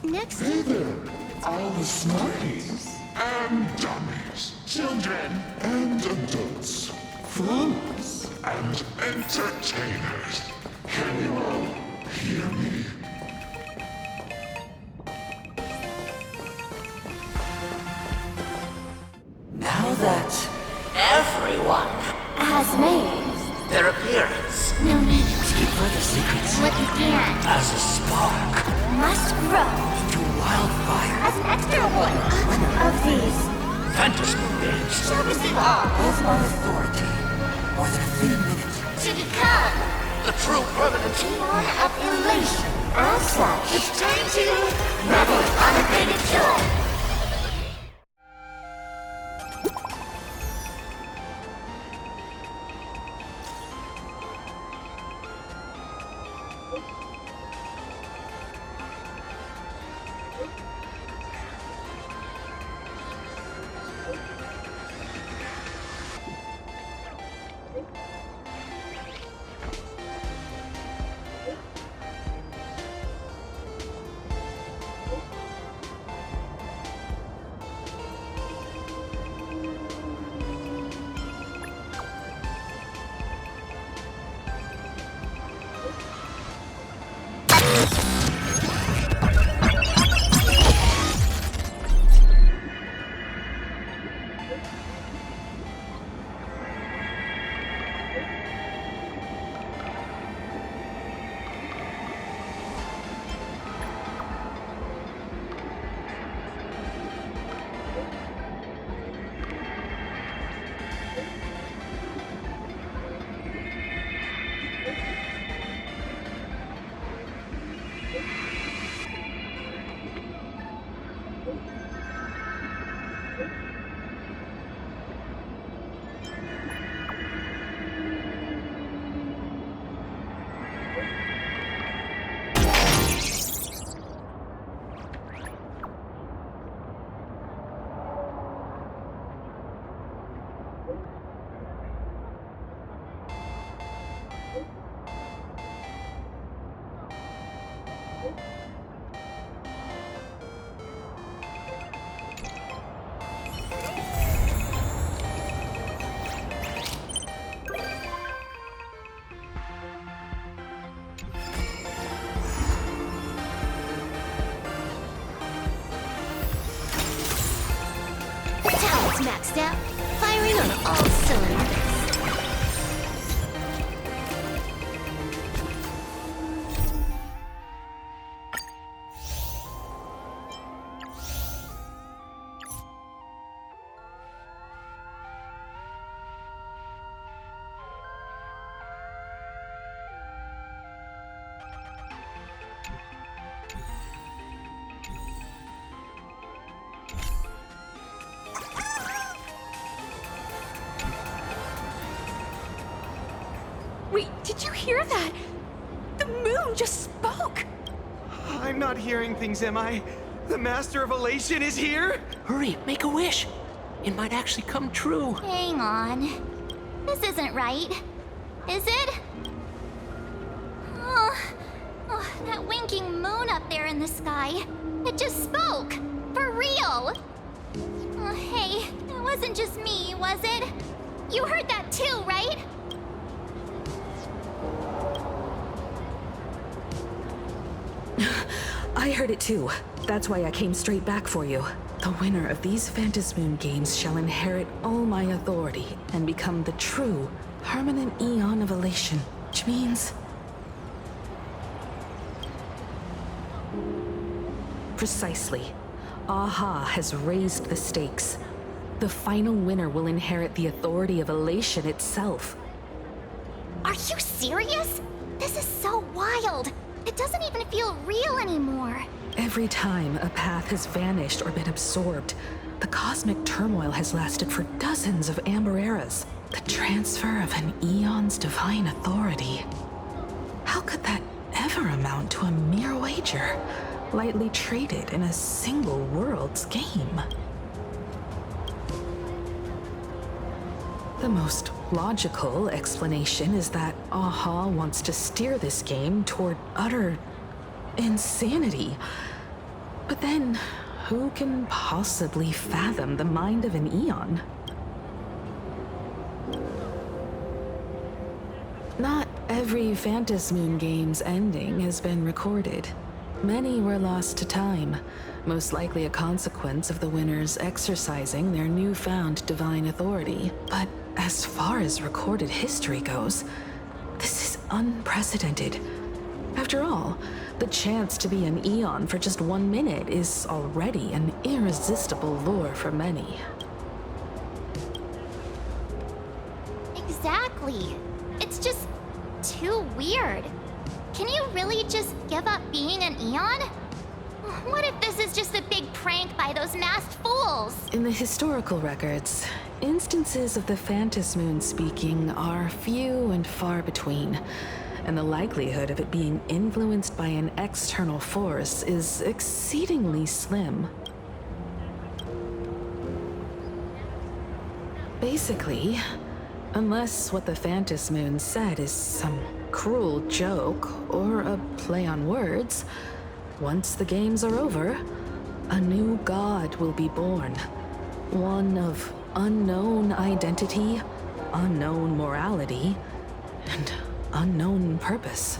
Next. Hey there, all the smarties and dummies, children and adults, fools and entertainers. Can you all hear me? Now that everyone Has made. their appearance No need. to keep further secrets What began as a spark must grow to wildfire as an extra one of these. fantasy games Shall receive all as my authority more than a thin minute. to become The true permanent Eon of elation. As such, it's time to revel in unabated joy. Talent's maxed out, firing on all cylinders. Wait, did you hear that? The moon just spoke! I'm not hearing things, am I? The Master of Elation is here? Hurry, make a wish. It might actually come true. Hang on. This isn't right. Is it? Oh, that winking moon up there in the sky. It just spoke. For real. Oh, hey, it wasn't just me, was it? You heard that too, right? I heard it too. That's why I came straight back for you. The winner of these Phantasmoon games shall inherit all my authority and become the true, permanent Eon of Elation. Which means... Precisely. Aha has raised the stakes. The final winner will inherit the authority of Elation itself. Are you serious? This is so wild. It doesn't even feel real anymore. Every time a path has vanished or been absorbed, the cosmic turmoil has lasted for dozens of Amber eras. The transfer of an Eon's divine authority. How could that ever amount to a mere wager, lightly traded in a single world's game? The most logical explanation is that Aha wants to steer this game toward utter insanity. But then, who can possibly fathom the mind of an Eon? Not every Phantas Moon game's ending has been recorded. Many were lost to time, most likely a consequence of the winners exercising their newfound divine authority. But as far as recorded history goes, this is unprecedented. After all, the chance to be an Eon for just 1 minute is already an irresistible lure for many. Exactly. It's just too weird. Can you really just give up being an Eon? What if this is just a big prank by those masked fools? In the historical records, instances of the Phantas Moon speaking are few and far between, and the likelihood of it being influenced by an external force is exceedingly slim. Basically, unless what the Phantas Moon said is some cruel joke or a play on words, once the games are over, a new god will be born. One of unknown identity, unknown morality, and unknown purpose.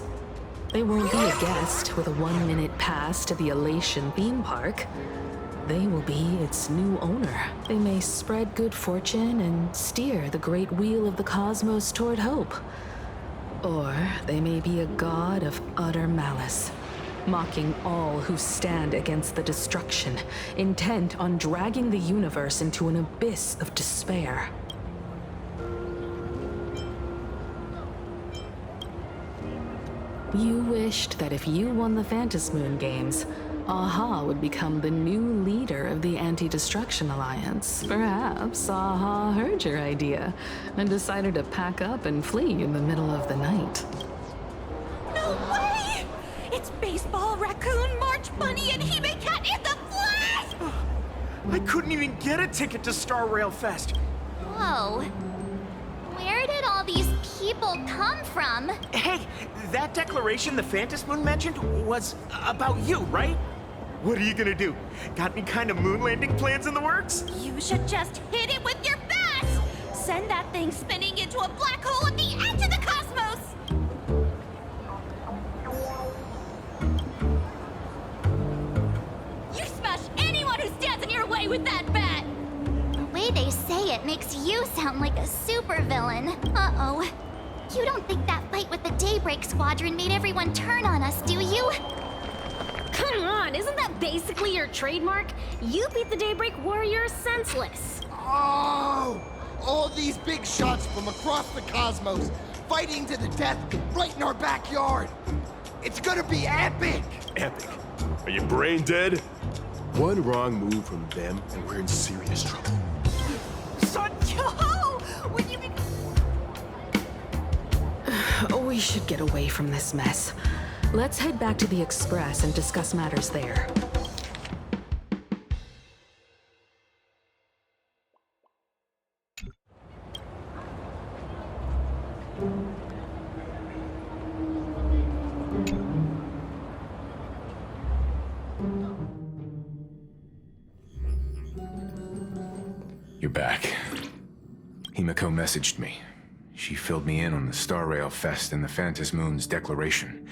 They won't be a guest with a 1-minute pass to the Elation theme park. They will be its new owner. They may spread good fortune and steer the great wheel of the cosmos toward hope. Or they may be a god of utter malice, mocking all who stand against the destruction, intent on dragging the universe into an abyss of despair. You wished that if you won the Phantas Moon games, Aha would become the new leader of the Anti-Destruction Alliance. Perhaps Aha heard your idea and decided to pack up and flee in the middle of the night. No way! It's Baseball, Raccoon, March Bunny, and Hime Cat in the flesh! I couldn't even get a ticket to Star Rail Fest. Whoa. Where did all these people come from? Hey, that declaration the Phantas Moon mentioned was about you, right? What are you gonna do? Got any kind of moon landing plans in the works? You should just hit it with your bat! Send that thing spinning into a black hole at the edge of the cosmos! You smash anyone who stands in your way with that bat! The way they say it makes you sound like a supervillain. Uh-oh. You don't think that fight with the Daybreak Squadron made everyone turn on us, do you? Come on, isn't that basically your trademark? You beat the Daybreak Warriors senseless. Oh! All these big shots from across the cosmos, fighting to the death right in our backyard. It's gonna be epic! Epic. Are you brain dead? One wrong move from them and we're in serious trouble. Son, yo! When you We should get away from this mess. Let's head back to the Express and discuss matters there. You're back. Himiko messaged me. She filled me in on the Star Rail Fest and the Phantas Moon's declaration.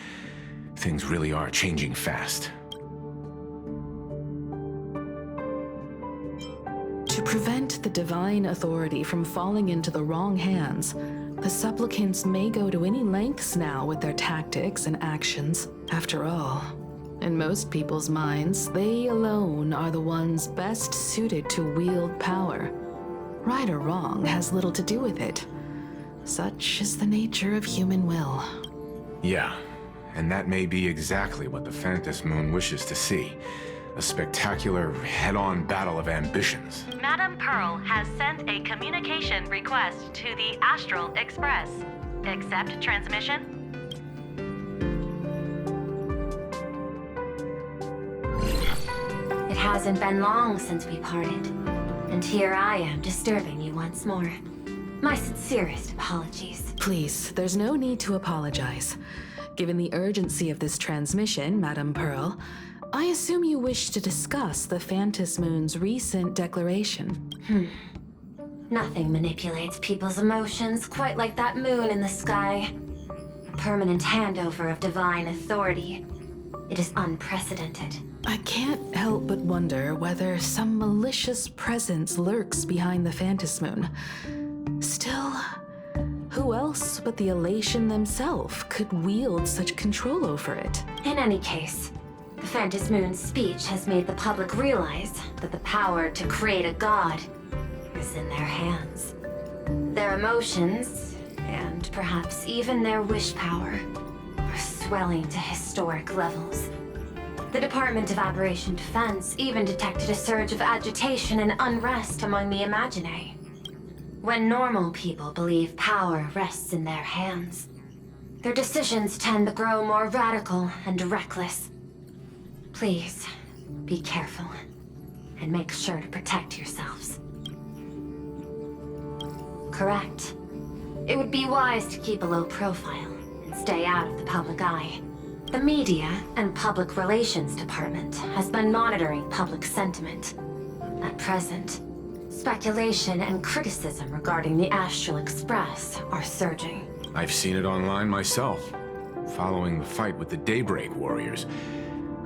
Things really are changing fast. To prevent the divine authority from falling into the wrong hands, the supplicants may go to any lengths now with their tactics and actions. After all, in most people's minds, they alone are the ones best suited to wield power. Right or wrong has little to do with it. Such is the nature of human will. Yeah, and that may be exactly what the Phantas Moon wishes to see. A spectacular, head-on battle of ambitions. Madam Pearl has sent a communication request to the Astral Express. Accept transmission? It hasn't been long since we parted, and here I am disturbing you once more. My sincerest apologies. Please, there's no need to apologize. Given the urgency of this transmission, Madam Pearl, I assume you wish to discuss the Phantas Moon's recent declaration. Nothing manipulates people's emotions quite like that moon in the sky. A permanent handover of divine authority. It is unprecedented. I can't help but wonder whether some malicious presence lurks behind the Phantas Moon. Still, who else but the Elation themselves could wield such control over it? In any case, the Phantas Moon's speech has made the public realize that the power to create a god is in their hands. Their emotions, and perhaps even their wish power, are swelling to historic levels. The Department of Aberration Defense even detected a surge of agitation and unrest among the Imaginary. When normal people believe power rests in their hands, their decisions tend to grow more radical and reckless. Please, be careful, and make sure to protect yourselves. Correct. It would be wise to keep a low profile and stay out of the public eye. The Media and Public Relations Department has been monitoring public sentiment. At present, speculation and criticism regarding the Astral Express are surging. I've seen it online myself. Following the fight with the Daybreak Warriors,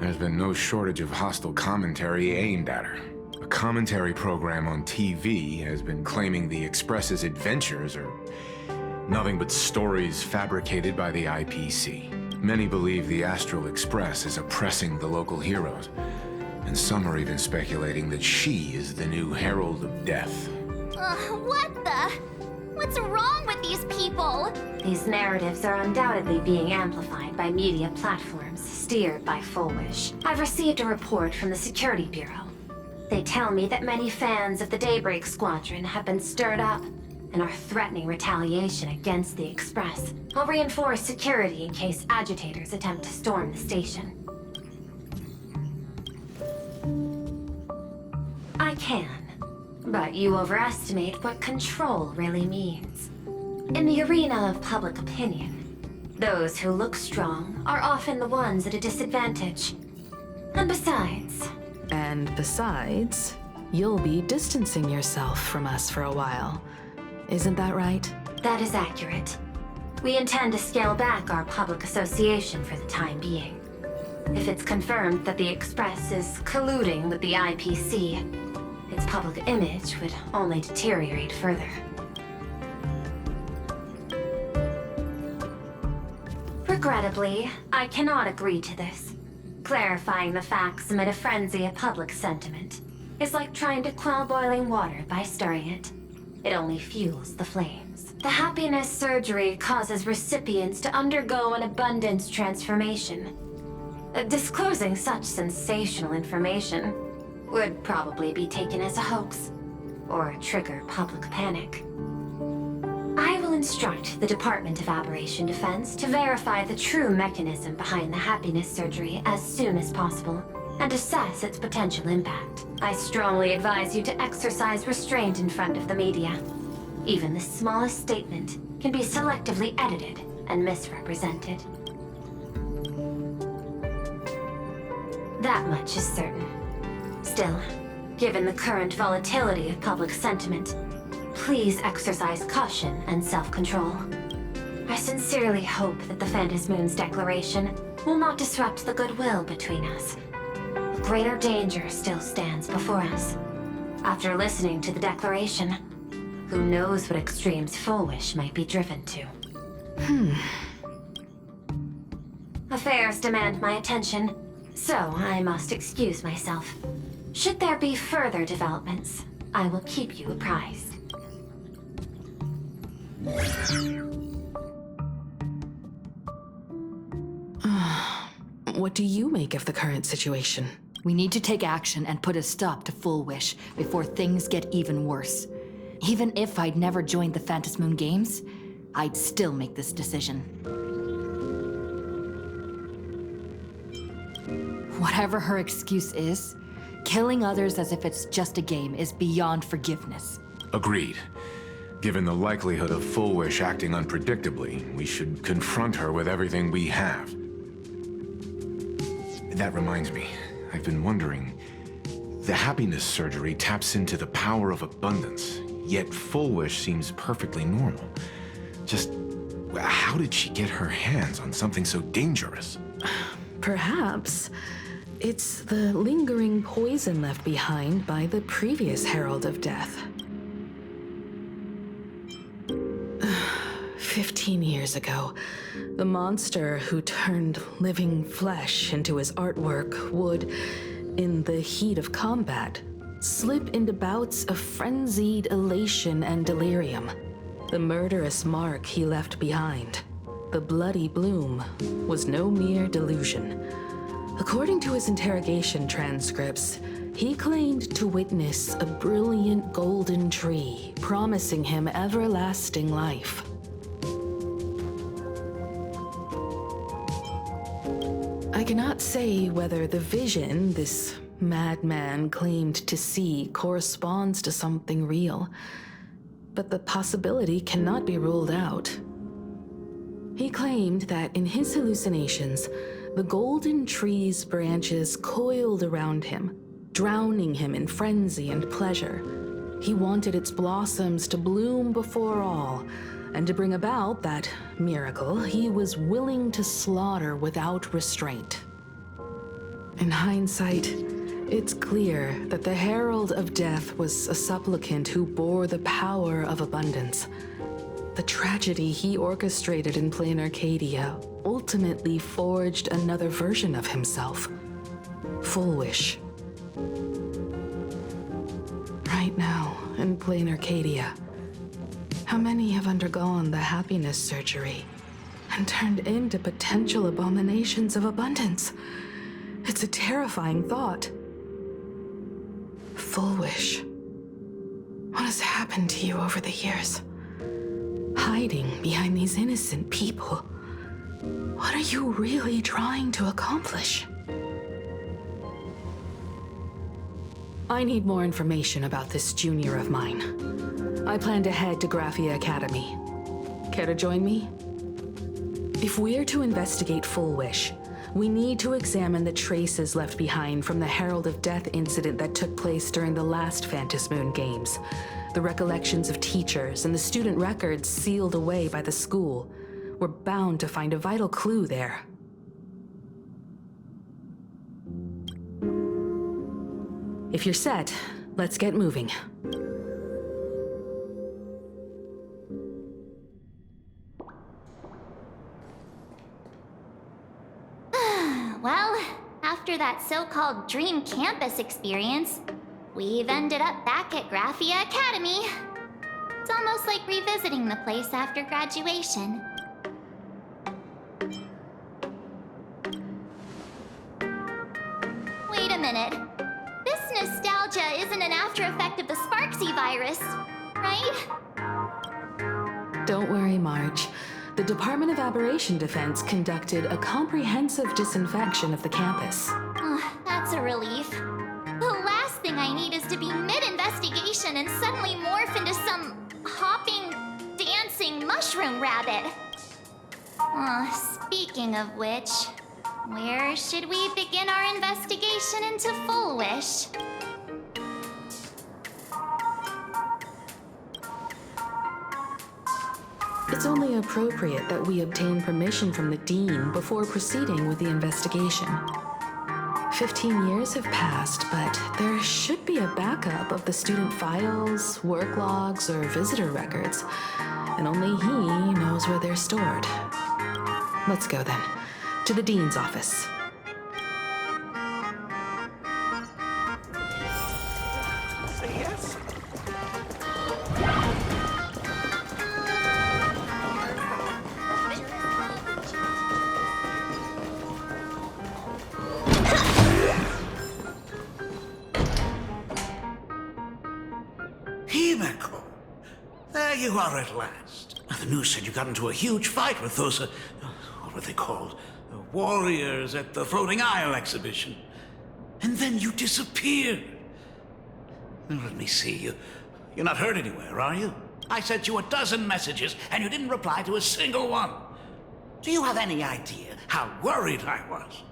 there's been no shortage of hostile commentary aimed at her. A commentary program on TV has been claiming the Express's adventures are nothing but stories fabricated by the IPC. Many believe the Astral Express is oppressing the local heroes, and some are even speculating that she is the new Herald of Death. What the? What's wrong with these people? These narratives are undoubtedly being amplified by media platforms steered by Full Wish. I've received a report from the Security Bureau. They tell me that many fans of the Daybreak Squadron have been stirred up and are threatening retaliation against the Express. I'll reinforce security in case agitators attempt to storm the station. I can, but you overestimate what control really means. In the arena of public opinion, those who look strong are often the ones at a disadvantage. And besides, You'll be distancing yourself from us for a while. Isn't that right? That is accurate. We intend to scale back our public association for the time being. If it's confirmed that the Express is colluding with the IPC, its public image would only deteriorate further. Regrettably, I cannot agree to this. Clarifying the facts amid a frenzy of public sentiment is like trying to quell boiling water by stirring it. It only fuels the flames. The happiness surgery causes recipients to undergo an abundance transformation. Disclosing such sensational information would probably be taken as a hoax, or trigger public panic. I will instruct the Department of Aberration Defense to verify the true mechanism behind the happiness surgery as soon as possible, and assess its potential impact. I strongly advise you to exercise restraint in front of the media. Even the smallest statement can be selectively edited and misrepresented. That much is certain. Still, given the current volatility of public sentiment, please exercise caution and self-control. I sincerely hope that the Phantas Moon's declaration will not disrupt the goodwill between us. A greater danger still stands before us. After listening to the declaration, who knows what extremes Full Wish might be driven to. Affairs demand my attention, so I must excuse myself. Should there be further developments, I will keep you apprised. What do you make of the current situation? We need to take action and put a stop to Full Wish before things get even worse. Even if I'd never joined the Phantas Moon Games, I'd still make this decision. Whatever her excuse is, killing others as if it's just a game is beyond forgiveness. Agreed. Given the likelihood of Full Wish acting unpredictably, we should confront her with everything we have. That reminds me, I've been wondering. The happiness surgery taps into the power of abundance, yet Full Wish seems perfectly normal. Just how did she get her hands on something so dangerous? Perhaps it's the lingering poison left behind by the previous Herald of Death. 15 years ago, the monster who turned living flesh into his artwork would, in the heat of combat, slip into bouts of frenzied elation and delirium. The murderous mark he left behind, the bloody bloom, was no mere delusion. According to his interrogation transcripts, he claimed to witness a brilliant golden tree promising him everlasting life. I cannot say whether the vision this madman claimed to see corresponds to something real, but the possibility cannot be ruled out. He claimed that in his hallucinations, the golden tree's branches coiled around him, drowning him in frenzy and pleasure. He wanted its blossoms to bloom before all, and to bring about that miracle, he was willing to slaughter without restraint. In hindsight, it's clear that the Herald of Death was a supplicant who bore the power of abundance. The tragedy he orchestrated in Planarcadia ultimately forged another version of himself. Full Wish. Right now, in Planarcadia, how many have undergone the happiness surgery and turned into potential abominations of abundance? It's a terrifying thought. Full Wish. What has happened to you over the years? Hiding behind these innocent people. What are you really trying to accomplish? I need more information about this junior of mine. I plan to head to Graphia Academy. Care to join me? If we're to investigate Full Wish, we need to examine the traces left behind from the Herald of Death incident that took place during the last Phantom Moon Games. The recollections of teachers and the student records sealed away by the school. We're bound to find a vital clue there. If you're set, let's get moving. Well, after that so-called dream campus experience, we've ended up back at Graphia Academy. It's almost like revisiting the place after graduation. Wait a minute. This nostalgia isn't an after effect of the Sparksy virus, right? Don't worry, Marge. The Department of Aberration Defense conducted a comprehensive disinfection of the campus. Oh, that's a relief. The last thing I need is to be mid-investigation and suddenly morph into some hopping, dancing mushroom rabbit. Speaking of which, where should we begin our investigation into Full Wish? It's only appropriate that we obtain permission from the Dean before proceeding with the investigation. 15 years have passed, but there should be a backup of the student files, work logs, or visitor records, and only he knows where they're stored. Let's go then, to the Dean's office. Say yes? Himeko! There you are at last. The news said you got into a huge fight with those, what were they called? The warriors at the Floating Isle exhibition. And then you disappeared. Now, let me see. You're not hurt anywhere, are you? I sent you a dozen messages, and you didn't reply to a single one. Do you have any idea how worried I was?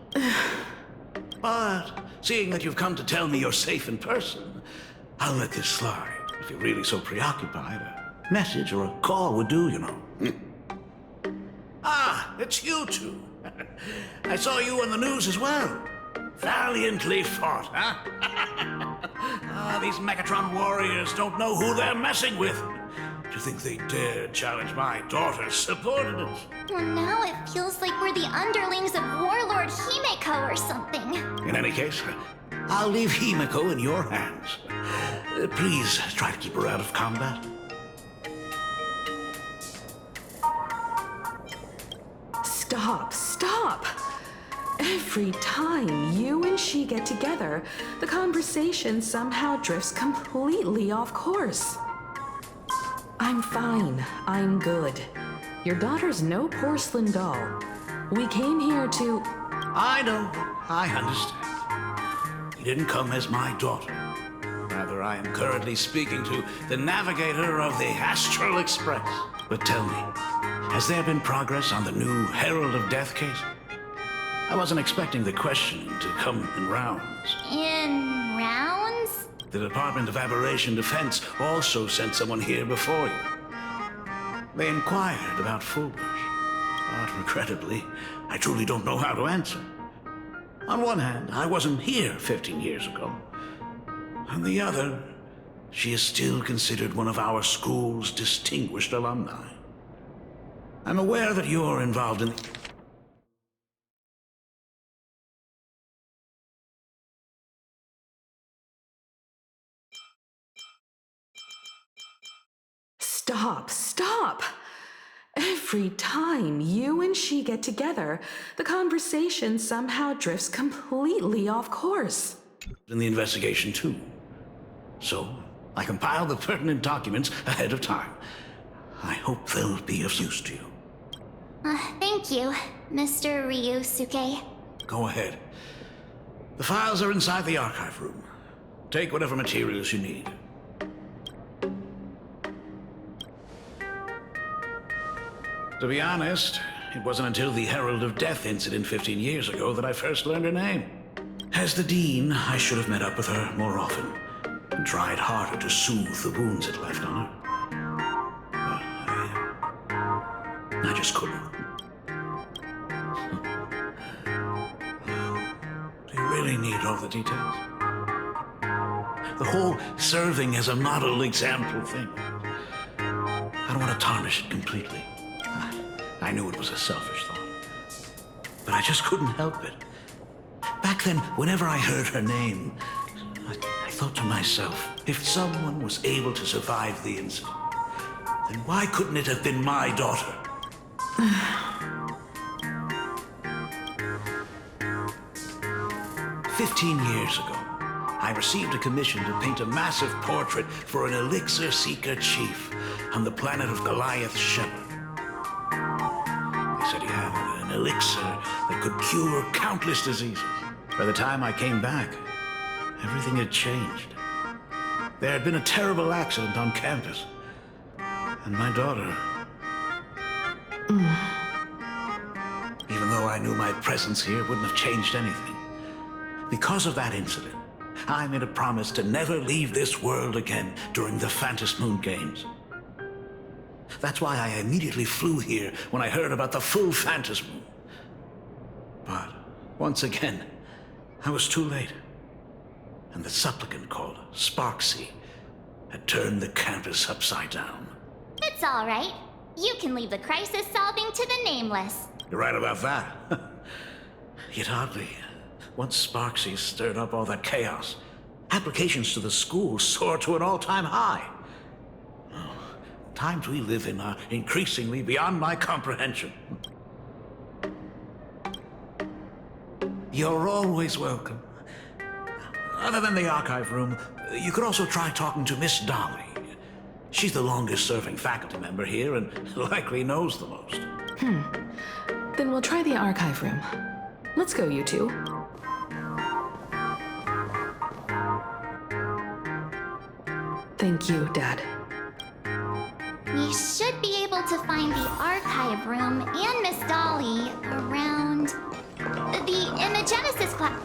But seeing that you've come to tell me you're safe in person, I'll let this slide. If you're really so preoccupied, a message or a call would do, you know. Ah, it's you two. I saw you on the news as well. Valiantly fought, huh? These Megatron warriors don't know who they're messing with. Do you think they dare challenge my daughter's subordinates? Well, now it feels like we're the underlings of Warlord Himeko or something. In any case, I'll leave Himeko in your hands. Please try to keep her out of combat. Stop. Every time you and she get together, the conversation somehow drifts completely off course. I'm fine. I'm good. Your daughter's no porcelain doll. We came here to... I know. I understand. You didn't come as my daughter. Rather, I am currently speaking to the navigator of the Astral Express. But tell me, has there been progress on the new Herald of Death case? I wasn't expecting the questioning to come in rounds. In rounds? The Department of Aberration Defense also sent someone here before you. They inquired about Fullbush, but regrettably, I truly don't know how to answer. On one hand, I wasn't here 15 years ago. On the other, she is still considered one of our school's distinguished alumni. I'm aware that you're involved in... Stop. Every time you and she get together, the conversation somehow drifts completely off course. In the investigation, too. So, I compiled the pertinent documents ahead of time. I hope they'll be of use to you. Thank you, Mr. Ryusuke. Go ahead. The files are inside the archive room. Take whatever materials you need. To be honest, it wasn't until the Herald of Death incident 15 years ago that I first learned her name. As the Dean, I should have met up with her more often and tried harder to soothe the wounds it left on her. But I just couldn't. Do you really need all the details? The whole serving as a model example thing. I don't want to tarnish it completely. I knew it was a selfish thought. But I just couldn't help it. Back then, whenever I heard her name, I thought to myself, if someone was able to survive the incident, then why couldn't it have been my daughter? 15 years ago, I received a commission to paint a massive portrait for an elixir seeker chief on the planet of Goliath Shepherd. They said he had an elixir that could cure countless diseases. By the time I came back, everything had changed. There had been a terrible accident on campus, and my daughter... Even though I knew my presence here wouldn't have changed anything, because of that incident, I made a promise to never leave this world again during the Phantom Moon Games. That's why I immediately flew here when I heard about the full Phantom Moon. But once again, I was too late. And the supplicant called Sparksy had turned the campus upside down. It's all right. You can leave the crisis solving to the Nameless. You're right about that. Yet oddly, once Sparksy stirred up all that chaos, applications to the school soared to an all-time high. Oh, times we live in are increasingly beyond my comprehension. You're always welcome. Other than the archive room, you could also try talking to Miss Dolly. She's the longest-serving faculty member here and likely knows the most. Then we'll try the archive room. Let's go, you two. Thank you, Dad. We should be able to find the archive room and Miss Dolly around the in the Genesis class.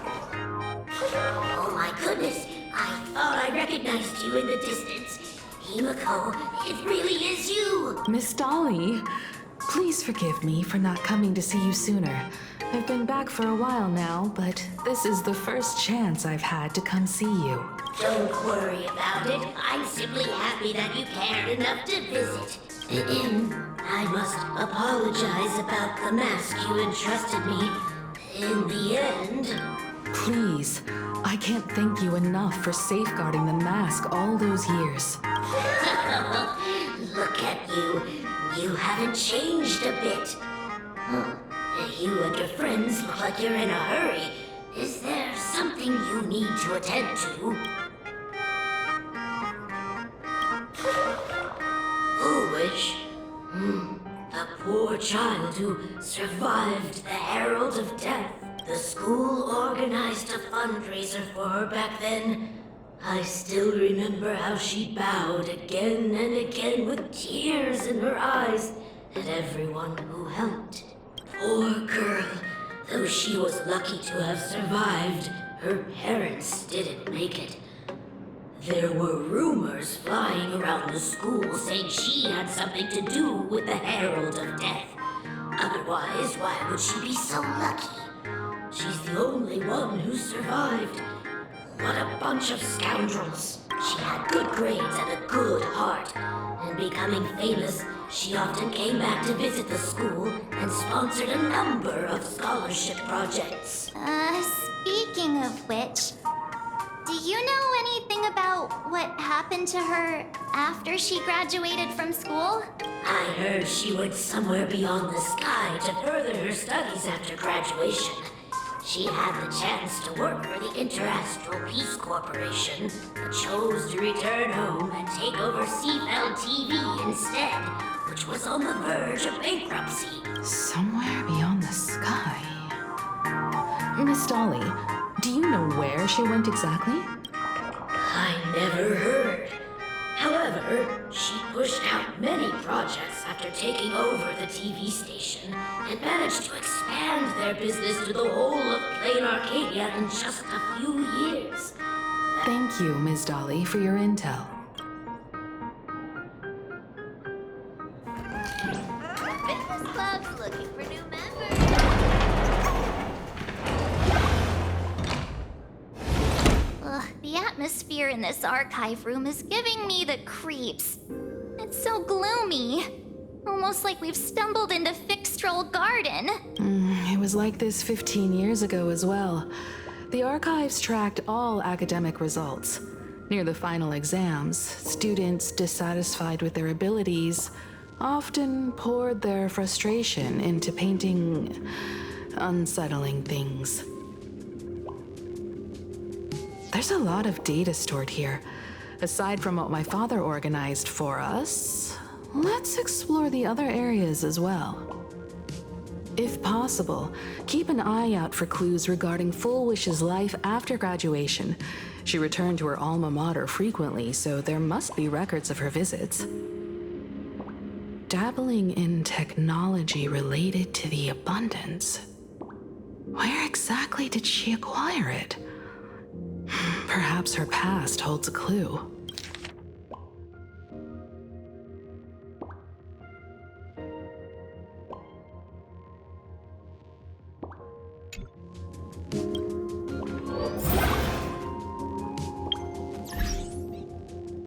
Oh my goodness, I thought I recognized you in the distance. Himiko, it really is you! Miss Dolly, please forgive me for not coming to see you sooner. I've been back for a while now, but this is the first chance I've had to come see you. Don't worry about it. I'm simply happy that you cared enough to visit. I must apologize about the mask you entrusted me. In the end... Please, I can't thank you enough for safeguarding the mask all those years. Look at you. You haven't changed a bit. You and your friends look like you're in a hurry. Is there something you need to attend to? Foolish. The poor child who survived the Herald of Death. The school organized a fundraiser for her back then. I still remember how she bowed again and again with tears in her eyes at everyone who helped. Poor girl. Though she was lucky to have survived, her parents didn't make it. There were rumors flying around the school saying she had something to do with the Herald of Death. Otherwise, why would she be so lucky? She's the only one who survived. What a bunch of scoundrels. She had good grades and a good heart. And becoming famous, she often came back to visit the school and sponsored a number of scholarship projects. Speaking of which, do you know anything about what happened to her after she graduated from school? I heard she went somewhere beyond the sky to further her studies after graduation. She had the chance to work for the Interastral Peace Corporation, but chose to return home and take over Seafeld TV instead, which was on the verge of bankruptcy. Somewhere beyond the sky. Miss Dolly, do you know where she went exactly? I never heard. However, she pushed out many projects after taking over the TV station and managed to expand their business to the whole of Planarcadia in just a few years. Thank you, Miss Dolly, for your intel. Fitness club's looking for new members. Ugh, the atmosphere in this archive room is giving me the creeps. It's so gloomy. Almost like we've stumbled into Fixtroll Garden. It was like this 15 years ago as well. The archives tracked all academic results. Near the final exams, students dissatisfied with their abilities often poured their frustration into painting unsettling things. There's a lot of data stored here. Aside from what my father organized for us, let's explore the other areas as well. If possible, keep an eye out for clues regarding Full Wish's life after graduation. She returned to her alma mater frequently, so there must be records of her visits. Dabbling in technology related to the abundance. Where exactly did she acquire it? Perhaps her past holds a clue.